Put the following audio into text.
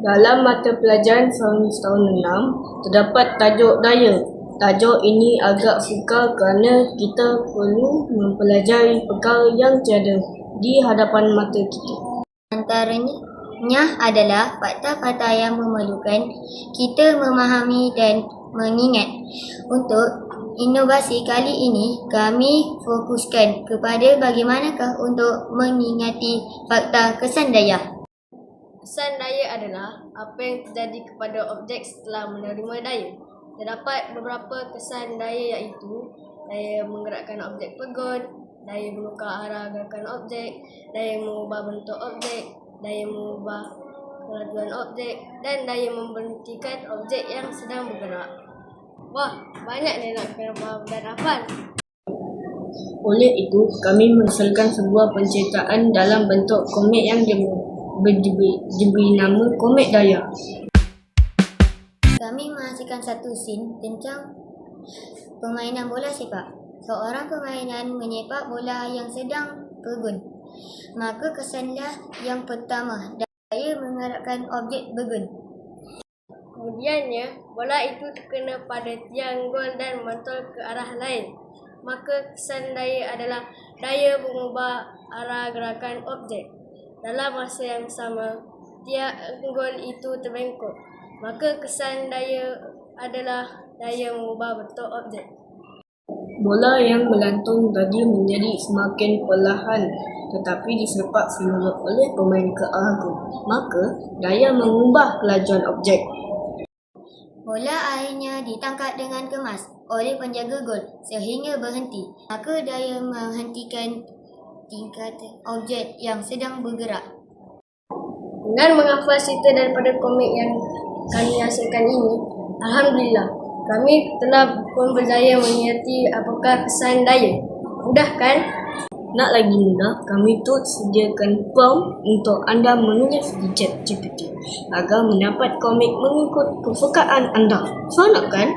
Dalam mata pelajaran sains tahun 6, terdapat tajuk daya. Tajuk ini agak sukar kerana kita perlu mempelajari perkara yang tiada di hadapan mata kita. Antaranya adalah fakta-fakta yang memerlukan kita memahami dan mengingat. Untuk inovasi kali ini, kami fokuskan kepada bagaimanakah untuk mengingati fakta kesan daya. Kesan daya adalah apa yang terjadi kepada objek setelah menerima daya. Terdapat beberapa kesan daya iaitu daya menggerakkan objek pegun, daya menukar arah gerakan objek, daya mengubah bentuk objek, daya mengubah kelajuan objek dan daya memberhentikan objek yang sedang bergerak. Wah, banyak ni nak kena faham dan hafal. Oleh itu, kami menghasilkan sebuah penceritaan dalam bentuk komik yang diberi nama komik daya. Kami menghasilkan satu scene tentang permainan bola sepak. Seorang permainan menyepak bola yang sedang bergun. Maka kesanlah yang pertama, daya menggerakkan objek bergun. Kemudiannya, bola itu terkena pada tiang gol dan mantul ke arah lain. Maka kesan daya adalah daya mengubah arah gerakan objek. Dalam masa yang sama, tiang gol itu terbengkok. Maka kesan daya adalah daya mengubah bentuk objek. Bola yang melantung tadi menjadi semakin perlahan tetapi disepak semula oleh pemain ke arah gol. Maka daya mengubah kelajuan objek. Bola akhirnya ditangkap dengan kemas oleh penjaga gol sehingga berhenti. Maka daya menghentikan tingkatan objek yang sedang bergerak. Dengan menghafal cerita daripada komik yang kami hasilkan ini, alhamdulillah, kami telah pun berjaya mengingati apakah kesan daya. Mudah kan? Nak lagi mudah, kami sediakan prompt untuk anda menulis di ChatGPT agar mendapat komik mengikut kesukaan anda. Seronok kan?